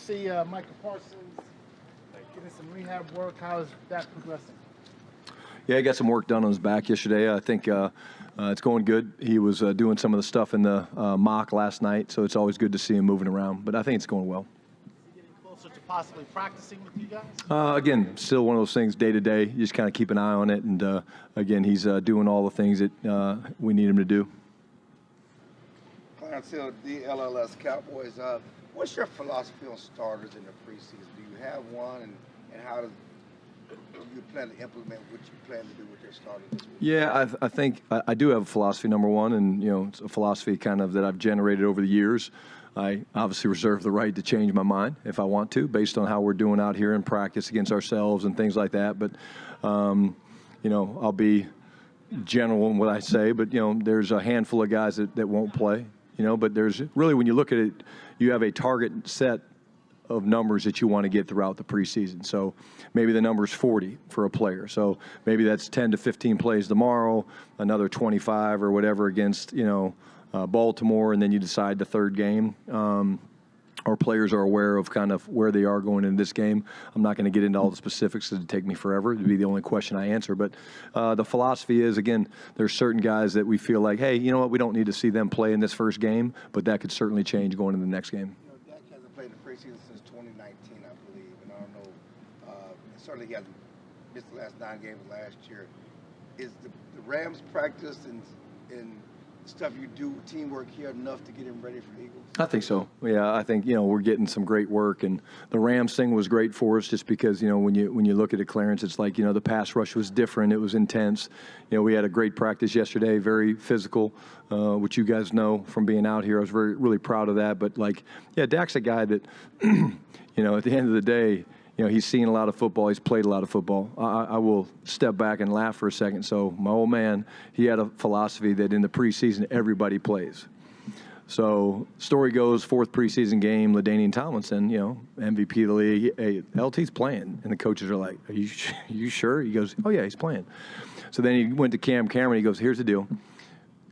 see Michael Parsons getting some rehab work. How is that progressing? Yeah, he got some work done on his back yesterday. I think it's going good. He was doing some of the stuff in the mock last night, so it's always good to see him moving around. But I think it's going well. Is he getting closer to possibly practicing with you guys? Again, still one of those things day to day. You just kind of keep an eye on it. And, again, he's doing all the things that we need him to do. Clarence Hill, DLLS Cowboys. What's your philosophy on starters in the preseason? Do you have one, and how do you plan to implement what you plan to do with your starters this week? Yeah, I think I do have a philosophy, number one, and it's a philosophy kind of that I've generated over the years. I obviously reserve the right to change my mind if I want to, based on how we're doing out here in practice against ourselves and things like that. But I'll be general in what I say. But there's a handful of guys that won't play. But there's really, when you look at it, you have a target set of numbers that you want to get throughout the preseason. So maybe the number's 40 for a player. So maybe that's 10 to 15 plays tomorrow, another 25 or whatever against, Baltimore, and then you decide the third game. Our players are aware of kind of where they are going in this game. I'm not going to get into all the specifics. It would take me forever. It would be the only question I answer. But the philosophy is, again, there's certain guys that we feel like, hey, you know what, we don't need to see them play in this first game, but that could certainly change going into the next game. Dak hasn't played the preseason since 2019, I believe, and I don't know. Certainly he hasn't missed the last 9 games last year. Is the Rams practice and stuff you do, teamwork here, enough to get him ready for the Eagles? I think so. Yeah, I think we're getting some great work, and the Rams thing was great for us just because when you look at it, Clarence, it's like the pass rush was different. It was intense. We had a great practice yesterday, very physical, which you guys know from being out here. I was really proud of that. But Dak's a guy that at the end of the day, he's seen a lot of football. He's played a lot of football. I will step back and laugh for a second. So my old man, he had a philosophy that in the preseason, everybody plays. So story goes, 4th preseason game, LaDainian Tomlinson, MVP of the league. Hey, LT's playing. And the coaches are like, are you sure? He goes, oh, yeah, he's playing. So then he went to Cameron. He goes, here's the deal.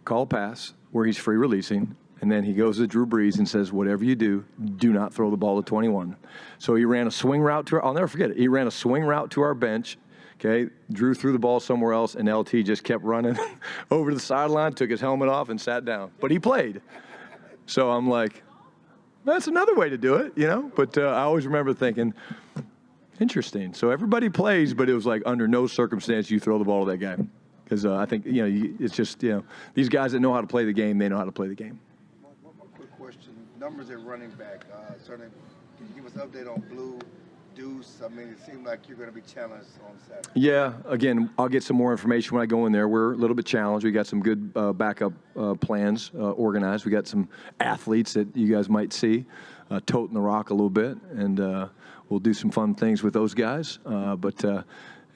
Call a pass where he's free releasing. And then he goes to Drew Brees and says, whatever you do, do not throw the ball to 21. So he ran a swing route I'll never forget it. He ran a swing route to our bench. Okay, Drew threw the ball somewhere else, and LT just kept running over to the sideline, took his helmet off, and sat down. But he played. So I'm like, that's another way to do it, But I always remember thinking, interesting. So everybody plays, but it was like under no circumstance you throw the ball to that guy. Because I think, it's just, these guys that know how to play the game, they know how to play the game. One quick question. Numbers at running back. Certainly, can you give us an update on Blue, Deuce? I mean, it seemed like you're going to be challenged on Saturday. Yeah, again, I'll get some more information when I go in there. We're a little bit challenged. We got some good backup plans organized. We got some athletes that you guys might see toting the rock a little bit, and we'll do some fun things with those guys.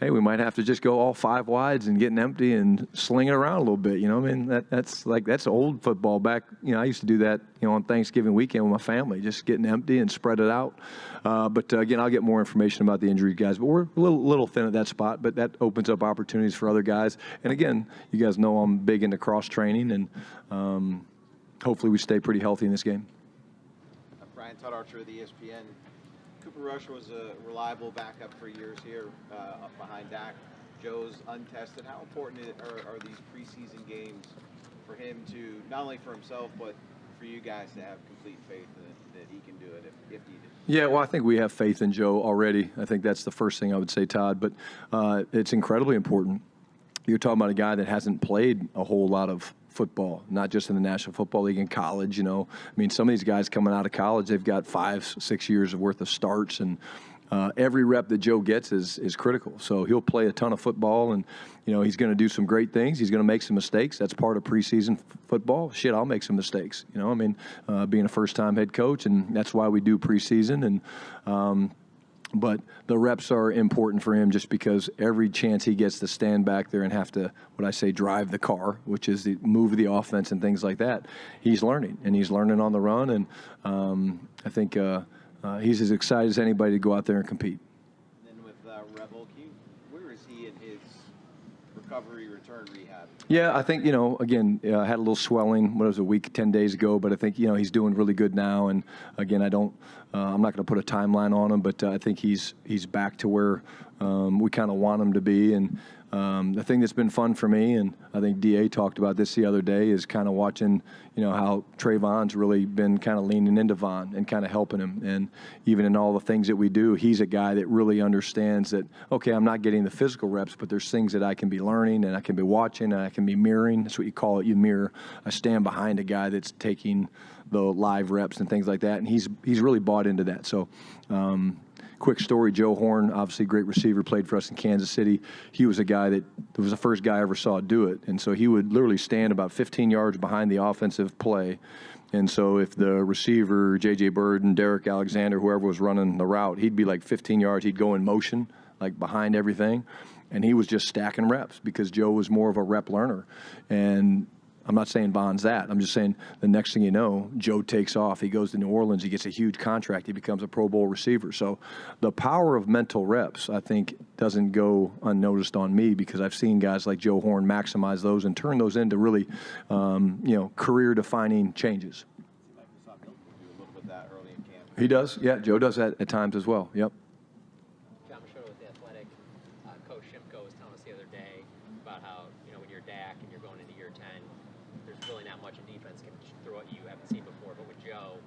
Hey, we might have to just go all 5 wides and getting empty and sling it around a little bit. I mean, that's old football. Back, I used to do that, on Thanksgiving weekend with my family, just getting empty and spread it out. Again, I'll get more information about the injury guys. But we're a little thin at that spot, but that opens up opportunities for other guys. And again, you guys know I'm big into cross training, and hopefully we stay pretty healthy in this game. Brian Schottenheimer of the ESPN. Cooper Rush was a reliable backup for years here up behind Dak. Joe's untested. How important are these preseason games for him to, not only for himself, but for you guys to have complete faith that he can do it if needed? Yeah, well, I think we have faith in Joe already. I think that's the first thing I would say, Todd. But it's incredibly important. You're talking about a guy that hasn't played a whole lot of football, not just in the National Football League, in college. I mean, some of these guys coming out of college, they've got 5-6 years worth of starts, and every rep that Joe gets is critical. So he'll play a ton of football, and he's going to do some great things. He's going to make some mistakes. That's part of preseason football. Shit, I'll make some mistakes. Being a first-time head coach, and that's why we do preseason. And but the reps are important for him just because every chance he gets to stand back there and have to, what I say, drive the car, which is the move the offense and things like that, he's learning. And he's learning on the run. And I think he's as excited as anybody to go out there and compete. And then with Revel, where is he in his recovery, return, rehab? Yeah, I think, again, I had a little swelling, what was it, a week, 10 days ago, but I think, he's doing really good now. And again, I'm not going to put a timeline on him, but I think he's back to where we kind of want him to be. And the thing that's been fun for me, and I think DA talked about this the other day, is kind of watching, how Trayvon's really been kind of leaning into Von and kind of helping him. And even in all the things that we do, he's a guy that really understands that, okay, I'm not getting the physical reps, but there's things that I can be learning and I can be watching and I can be mirroring. That's what you call it, you mirror. I stand behind a guy that's taking the live reps and things like that, and he's really bought into that. So, quick story, Joe Horn, obviously great receiver, played for us in Kansas City. He was a guy that was the first guy I ever saw do it. And so he would literally stand about 15 yards behind the offensive play. And so if the receiver, J.J. Bird and Derek Alexander, whoever was running the route, he'd be like 15 yards. He'd go in motion, like behind everything. And he was just stacking reps because Joe was more of a rep learner. And I'm not saying Von's that. I'm just saying the next thing you know, Joe takes off. He goes to New Orleans. He gets a huge contract. He becomes a Pro Bowl receiver. So the power of mental reps, I think, doesn't go unnoticed on me because I've seen guys like Joe Horn maximize those and turn those into really, career-defining changes. Like we saw Milton do a little bit of that early in camp. He does. Yeah, Joe does that at times as well. Yep. John Machado with The Athletic. Coach Shimko was telling us the other day about how, when you're Dak and you're going into year 10, there's really not much in defense can throw at you haven't seen before. But with Joe,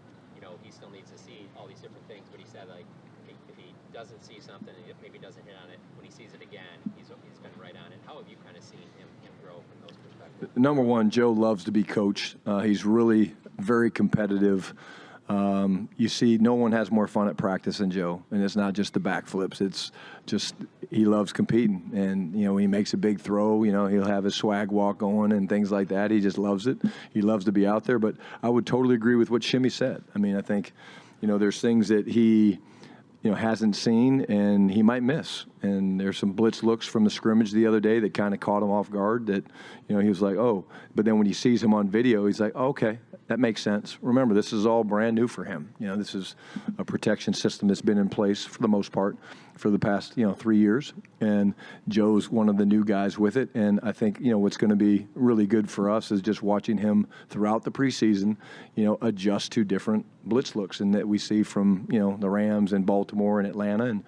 he still needs to see all these different things. But he said, like, if he doesn't see something, if maybe doesn't hit on it, when he sees it again, he's been right on it. How have you kind of seen him grow from those perspectives? Number one, Joe loves to be coached. He's really very competitive. You see, no one has more fun at practice than Joe, and it's not just the backflips. It's just he loves competing, and when he makes a big throw, he'll have his swag walk going and things like that. He just loves it. He loves to be out there. But I would totally agree with what Shimmy said. I mean, I think there's things that he hasn't seen and he might miss. And there's some blitz looks from the scrimmage the other day that kind of caught him off guard that, he was like, oh. But then when he sees him on video, he's like, oh, okay, that makes sense. Remember, this is all brand new for him. This is a protection system that's been in place for the most part for the past, 3 years. And Joe's one of the new guys with it. And I think, what's going to be really good for us is just watching him throughout the preseason, adjust to different blitz looks and that we see from, the Rams and Baltimore and Atlanta.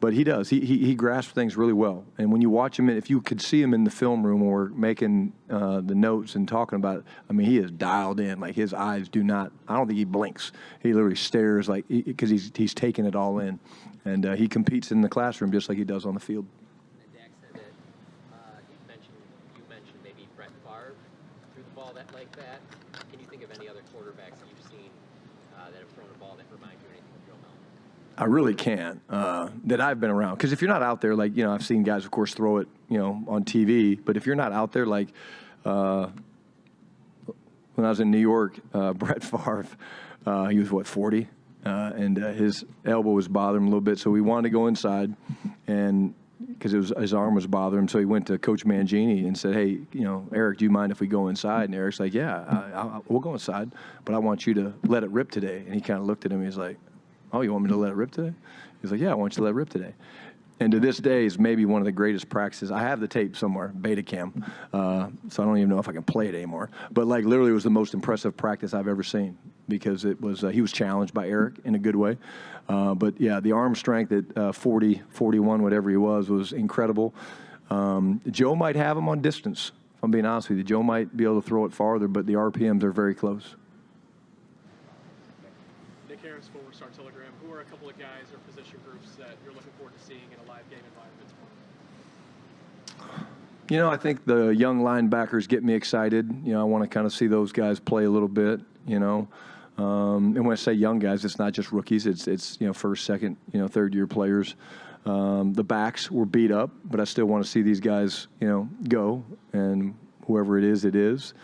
But he does. He grasps things really well. And when you watch him, if you could see him in the film room or making the notes and talking about it, I mean, he is dialed in. Like, his eyes do not – I don't think he blinks. He literally stares like – because he's taking it all in. And he competes in the classroom just like he does on the field. And Dak said that you mentioned maybe Brett Favre threw the ball like that. Can you think of any other quarterbacks that you've seen that have thrown a ball that remind you of anything of Joe Milton? I really can't, that I've been around. Because if you're not out there, like, I've seen guys, of course, throw it, on TV. But if you're not out there, like, when I was in New York, Brett Favre, he was, 40? And his elbow was bothering him a little bit. So we wanted to go inside, and because his arm was bothering him. So he went to Coach Mangini and said, hey, Eric, do you mind if we go inside? And Eric's like, yeah, we'll go inside, but I want you to let it rip today. And he kind of looked at him. He's like, oh, you want me to let it rip today? He's like, yeah, I want you to let it rip today. And to this day is maybe one of the greatest practices. I have the tape somewhere, Betacam, so I don't even know if I can play it anymore. But, like, literally it was the most impressive practice I've ever seen because it was he was challenged by Eric in a good way. But, yeah, the arm strength at 40, 41, whatever he was incredible. Joe might have him on distance, if I'm being honest with you. Joe might be able to throw it farther, but the RPMs are very close. Star Telegram, who are a couple of guys or position groups that you're looking forward to seeing in a live game environment? I think the young linebackers get me excited. I want to kind of see those guys play a little bit, and when I say young guys, it's not just rookies. It's first, second, third-year players. The backs were beat up, but I still want to see these guys, go, and whoever it is, it is.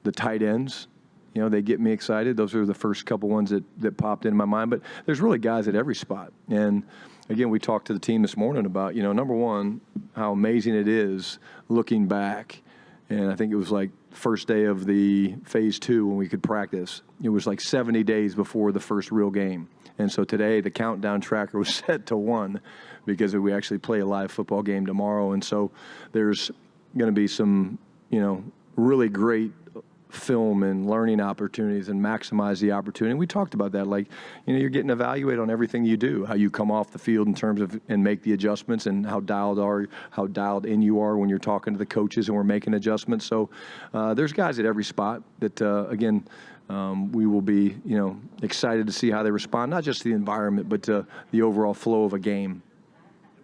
The tight ends. They get me excited. Those are the first couple ones that popped into my mind. But there's really guys at every spot. And, again, we talked to the team this morning about, number one, how amazing it is looking back. And I think it was like first day of the phase 2 when we could practice. It was like 70 days before the first real game. And so today the countdown tracker was set to 1 because we actually play a live football game tomorrow. And so there's going to be some, really great film and learning opportunities and maximize the opportunity. And we talked about that. Like, you're getting evaluated on everything you do, how you come off the field in terms of and make the adjustments, and how dialed in you are when you're talking to the coaches and we're making adjustments. So there's guys at every spot that, again, we will be, excited to see how they respond, not just to the environment, but to the overall flow of a game.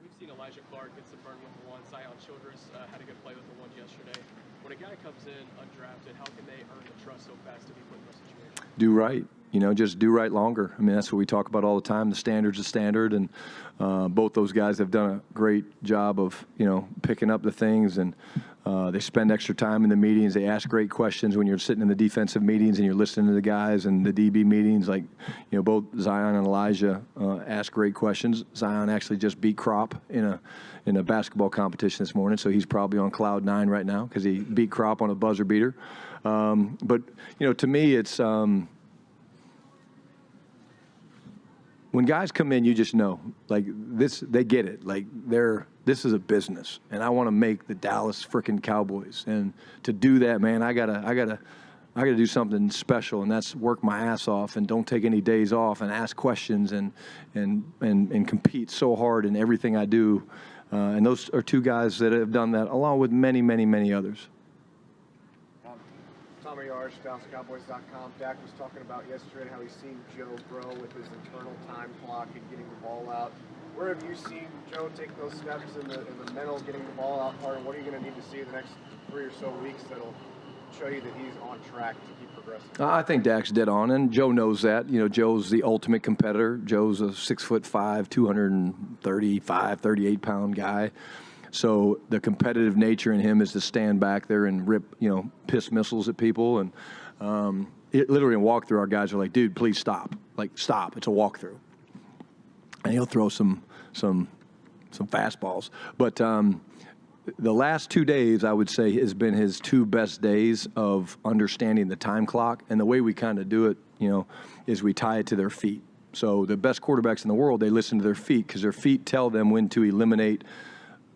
We've seen Elijah Clark get some burn with the one. Zion Childress had a good play with the one yesterday. When a guy comes in undrafted, how can they earn the trust so fast to be put in those situations? Do right. Just do right longer. I mean, that's what we talk about all the time. The standard's the standard, and both those guys have done a great job of, picking up the things, and they spend extra time in the meetings. They ask great questions when you're sitting in the defensive meetings and you're listening to the guys, and the DB meetings. Like, both Zion and Elijah ask great questions. Zion actually just beat Crop in a basketball competition this morning, so he's probably on cloud 9 right now because he beat Crop on a buzzer beater. But to me, it's when guys come in, you just know, like, this, they get it. Like, this is a business, and I want to make the Dallas freaking Cowboys. And to do that, man, I gotta do something special, and that's work my ass off and don't take any days off and ask questions and compete so hard in everything I do. And those are two guys that have done that, along with many, many, many others. Tom Yards, DallasCowboys.com. Dak was talking about yesterday how he's seen Joe grow with his internal time clock and getting the ball out. Where have you seen Joe take those steps in the mental, getting the ball out part? What are you going to need to see the next 3 or so weeks that'll show you that he's on track to keep progressing? I think Dak's dead on, and Joe knows that. Joe's the ultimate competitor. Joe's a 6'5", 235, 38-pound guy. So the competitive nature in him is to stand back there and rip, piss missiles at people. And literally in walkthrough, our guys are like, dude, please stop. Like, stop. It's a walkthrough. And he'll throw some fastballs. But the last 2 days, I would say, has been his 2 best days of understanding the time clock. And the way we kind of do it, is we tie it to their feet. So the best quarterbacks in the world, they listen to their feet because their feet tell them when to eliminate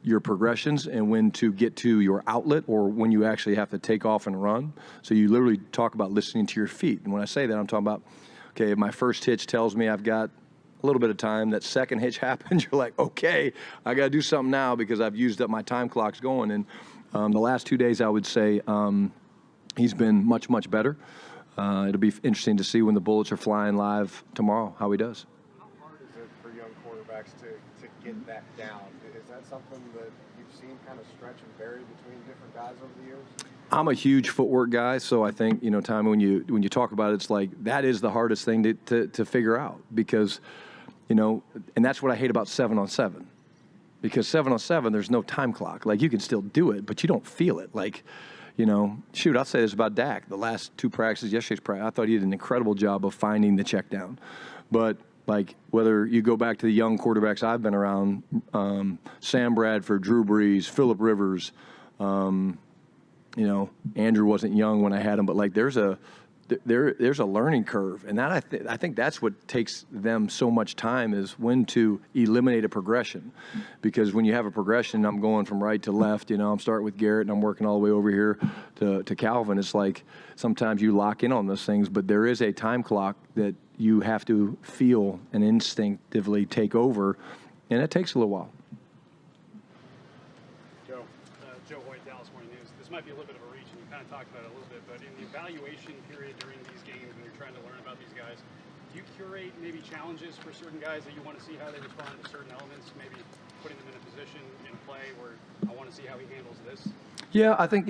your progressions and when to get to your outlet or when you actually have to take off and run. So you literally talk about listening to your feet. And when I say that, I'm talking about, okay, if my first hitch tells me I've got a little bit of time, that second hitch happens, you're like, okay, I got to do something now because I've used up my time clocks going. And the last 2 days, I would say he's been much, much better. It'll be interesting to see when the bullets are flying live tomorrow, how he does. How hard is it for young quarterbacks to get that down? Is that something that you've seen kind of stretch and vary between different guys over the years? I'm a huge footwork guy, so I think, Tommy, when you talk about it, it's like that is the hardest thing to figure out because, and that's what I hate about 7-on-7. Because 7-on-7, there's no time clock. Like, you can still do it, but you don't feel it. Like, shoot, I'll say this about Dak. The last 2 practices, yesterday's practice, I thought he did an incredible job of finding the check down. But, like, whether you go back to the young quarterbacks I've been around, Sam Bradford, Drew Brees, Phillip Rivers, Andrew wasn't young when I had him, but, like, there's a learning curve. And that I think that's what takes them so much time is when to eliminate a progression. Because when you have a progression, I'm going from right to left, I'm starting with Garrett and I'm working all the way over here to Calvin. It's like sometimes you lock in on those things, but there is a time clock that you have to feel and instinctively take over, and it takes a little while. Joe Hoyt, Dallas Morning News. This might be a little bit of a reach, and you kind of talked about it a little bit, but in the evaluation period during these games when you're trying to learn about these guys, do you curate maybe challenges for certain guys that you want to see how they respond to certain elements, maybe putting them in a position in play where I want to see how he handles this? Yeah, I think,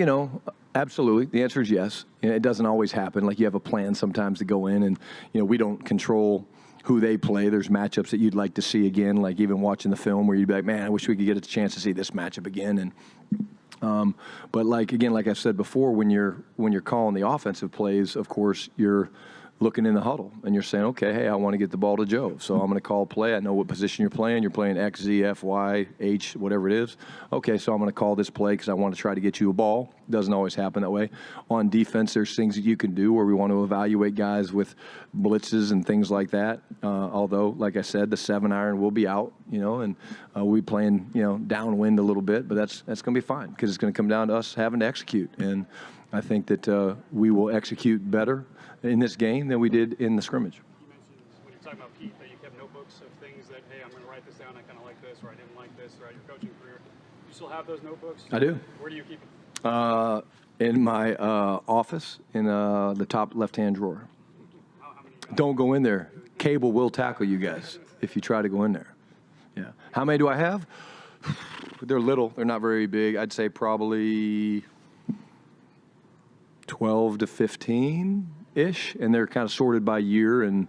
absolutely. The answer is yes. It doesn't always happen. Like, you have a plan sometimes to go in, and, we don't control who they play. There's matchups that you'd like to see again, like even watching the film where you'd be like, man, I wish we could get a chance to see this matchup again. And but like I said before, when you're calling the offensive plays, of course, you're looking in the huddle, and you're saying, okay, hey, I want to get the ball to Joe, so I'm going to call a play. I know what position you're playing. You're playing X, Z, F, Y, H, whatever it is. Okay, so I'm going to call this play because I want to try to get you a ball. Doesn't always happen that way. On defense, there's things that you can do where we want to evaluate guys with blitzes and things like that. Although, like I said, the 7-iron will be out, and we'll be playing, downwind a little bit, but that's going to be fine because it's going to come down to us having to execute. And I think that we will execute better in this game than we did in the scrimmage. You mentioned when you're talking about Pete that you kept notebooks of things that, hey, I'm going to write this down. I kind of like this, or I didn't like this throughout your coaching career. You still have those notebooks? I do. Where do you keep them? In my office in the top left-hand drawer. How many? Don't go in there. Cable will tackle you guys if you try to go in there. Yeah. How many do I have? They're little. They're not very big. I'd say probably 12 to 15-ish, and they're kind of sorted by year, and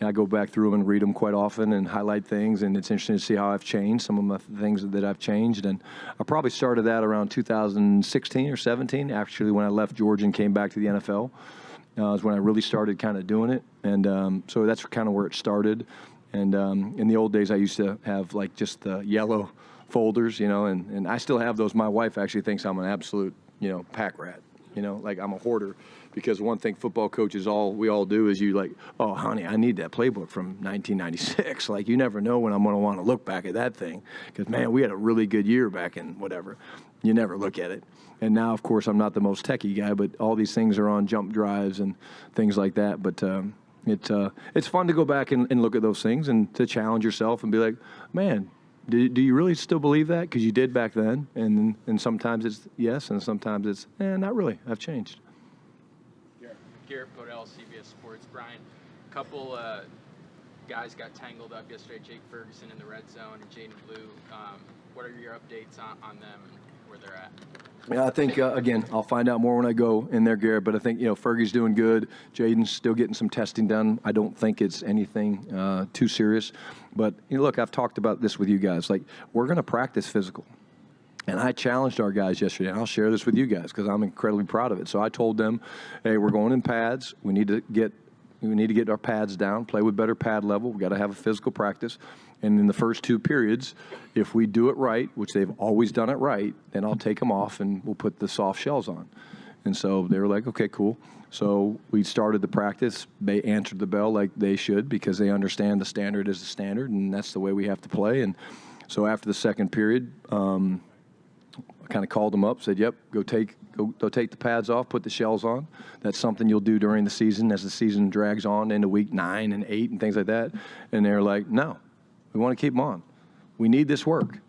I go back through them and read them quite often and highlight things, and it's interesting to see how I've changed, some of my things that I've changed. And I probably started that around 2016 or 17, actually, when I left Georgia and came back to the NFL. Is when I really started kind of doing it, and so that's kind of where it started. And in the old days, I used to have like just the yellow folders, and I still have those. My wife actually thinks I'm an absolute, pack rat, like I'm a hoarder, because one thing football coaches we all do is you like, oh, honey, I need that playbook from 1996. Like, you never know when I'm going to want to look back at that thing, because, man, we had a really good year back in whatever. You never look at it. And now, of course, I'm not the most techie guy, but all these things are on jump drives and things like that. But it's fun to go back and look at those things and to challenge yourself and be like, man, do you really still believe that? Because you did back then. And sometimes it's yes, and sometimes it's, not really. I've changed. Garrett Podell, CBS Sports. Brian, a couple guys got tangled up yesterday, Jake Ferguson in the red zone and Jaden Blue. What are your updates on them and where they're at? Yeah, I think, again, I'll find out more when I go in there, Garrett, but I think, Fergie's doing good. Jaden's still getting some testing done. I don't think it's anything too serious. But, look, I've talked about this with you guys. Like, we're going to practice physical. And I challenged our guys yesterday, and I'll share this with you guys because I'm incredibly proud of it. So I told them, hey, we're going in pads. We need to get our pads down, play with better pad level. We've got to have a physical practice. And in the first 2 periods, if we do it right, which they've always done it right, then I'll take them off and we'll put the soft shells on. And so they were like, okay, cool. So we started the practice. They answered the bell like they should because they understand the standard is the standard, and that's the way we have to play. And so after the second period, I kind of called them up, said, yep, go take the pads off, put the shells on. That's something you'll do during the season as the season drags on into week 9 and 8 and things like that. And they're like, no, we want to keep them on. We need this work.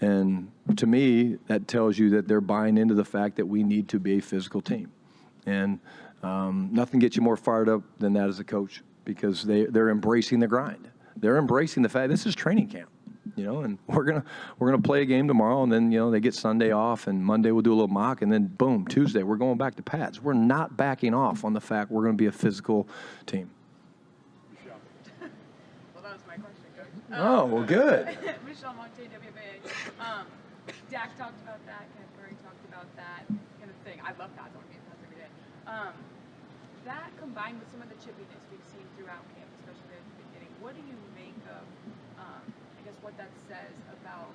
And to me, that tells you that they're buying into the fact that we need to be a physical team. And nothing gets you more fired up than that as a coach, because they're embracing the grind. They're embracing the fact this is training camp. And we're gonna play a game tomorrow, and then they get Sunday off, and Monday we'll do a little mock, and then boom, Tuesday we're going back to pads. We're not backing off on the fact we're going to be a physical team. Well, that was my question, Coach. Oh, well, good. Michelle Monte, WFA. Dak talked about that. Kenneth Murray talked about that kind of thing. I love pads. I want to be in pads every day. That combined with some of the chippiness we've seen throughout camp, especially at the beginning, what do you make of? What that says about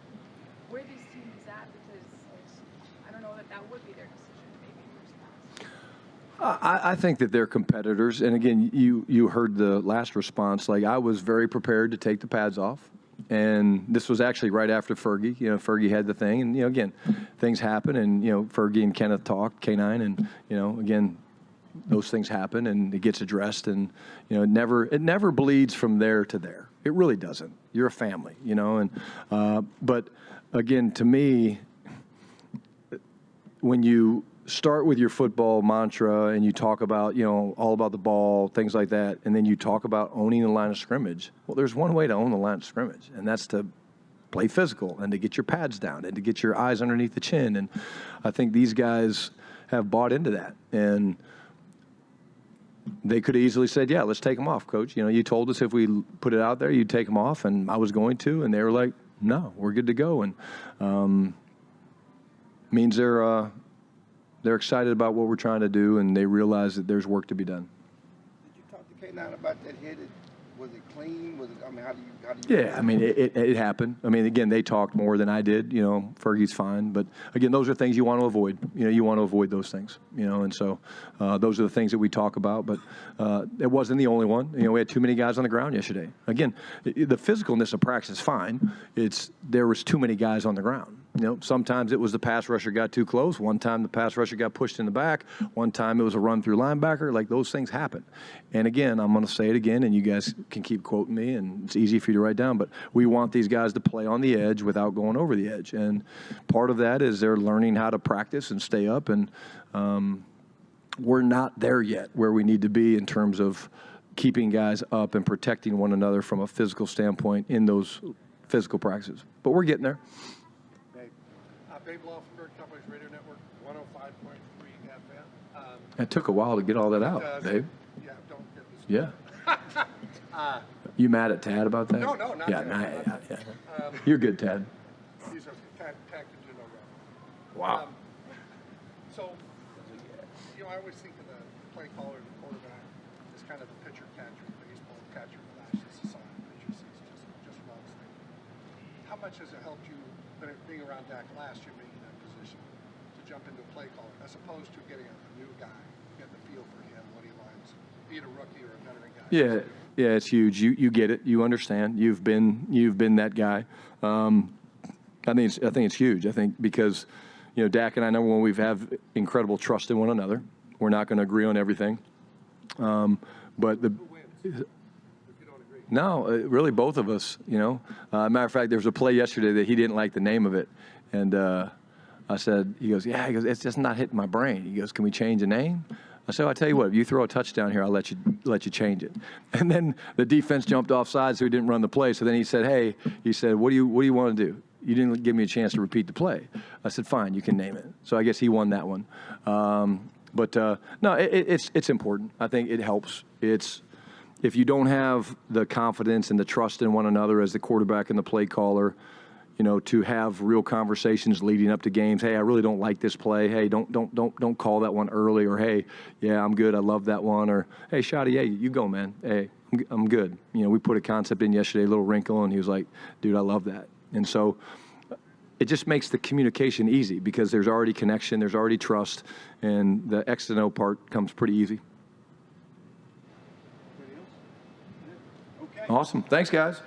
where this team is at, because I don't know that would be their decision maybe in years past. I think that they're competitors, and again, you heard the last response. Like, I was very prepared to take the pads off, and this was actually right after Fergie. Fergie had the thing, and again, things happen, and Fergie and Kenneth talked, K9, and again, those things happen, and it gets addressed, and it never bleeds from there to there. It really doesn't. You're a family, and but again, to me, when you start with your football mantra and you talk about all about the ball, things like that, and then you talk about owning the line of scrimmage. Well, there's one way to own the line of scrimmage, and that's to play physical and to get your pads down and to get your eyes underneath the chin. And I think these guys have bought into that, and they could have easily said, yeah, let's take them off, Coach. You told us if we put it out there, you'd take them off, and I was going to, and they were like, no, we're good to go. And means they're They're excited about what we're trying to do, and they realize that there's work to be done. Did you talk to K9 about that hit? Was it clean? Was it? I mean, how do you? Yeah, I mean, it happened. I mean, again, they talked more than I did. You know, Fergie's fine, but again, those are things you want to avoid. You know, you want to avoid those things. You know, and so those are the things that we talk about. But it wasn't the only one. You know, we had too many guys on the ground yesterday. Again, the physicalness of practice is fine. There was too many guys on the ground. You know, sometimes it was the pass rusher got too close. One time the pass rusher got pushed in the back. One time it was a run through linebacker. Like, those things happen. And again, I'm going to say it again, and you guys can keep quoting me, and it's easy for you to write down, but we want these guys to play on the edge without going over the edge. And part of that is they're learning how to practice and stay up. And we're not there yet where we need to be in terms of keeping guys up and protecting one another from a physical standpoint in those physical practices. But we're getting there. Babe Laufenberg, Cowboys Radio Network, 105.3 FM. It took a while to get all that out, babe. Yeah, don't get this. Yeah. You mad at Tad about that? No, not yeah, Tad. Yeah. You're good, Tad. He's a tag to no run. Wow. So, you know, I always think of the play caller, the quarterback, as kind of the pitcher catcher, baseball catcher flashes aside, pitcher sees just runs. How much has it helped you, being around Dak last year, being in that position, to jump into a play caller, as opposed to getting a new guy, get the feel for him, what he likes, be it a rookie or a veteran guy? Yeah, it's huge. You get it. You understand. You've been that guy. I think it's huge. I think because, you know, Dak and I, number one, we've have incredible trust in one another. We're not going to agree on everything, but the. No, really, both of us, you know. Matter of fact, there was a play yesterday that he didn't like the name of it. And I said, he goes, it's just not hitting my brain. He goes, can we change the name? I said, I'll tell you what, if you throw a touchdown here, I'll let you change it. And then the defense jumped offside, so he didn't run the play. So then he said, what do you want to do? You didn't give me a chance to repeat the play. I said, fine, you can name it. So I guess he won that one. But no, it's important. I think it helps. If you don't have the confidence and the trust in one another as the quarterback and the play caller, you know, to have real conversations leading up to games. Hey, I really don't like this play. Hey, don't call that one early. Or hey, yeah, I'm good. I love that one. Or hey, Shotty, hey, you go, man. Hey, I'm good. You know, we put a concept in yesterday, a little wrinkle, and he was like, dude, I love that. And so it just makes the communication easy because there's already connection, there's already trust, and the X and O part comes pretty easy. Okay. Awesome. Thanks, guys.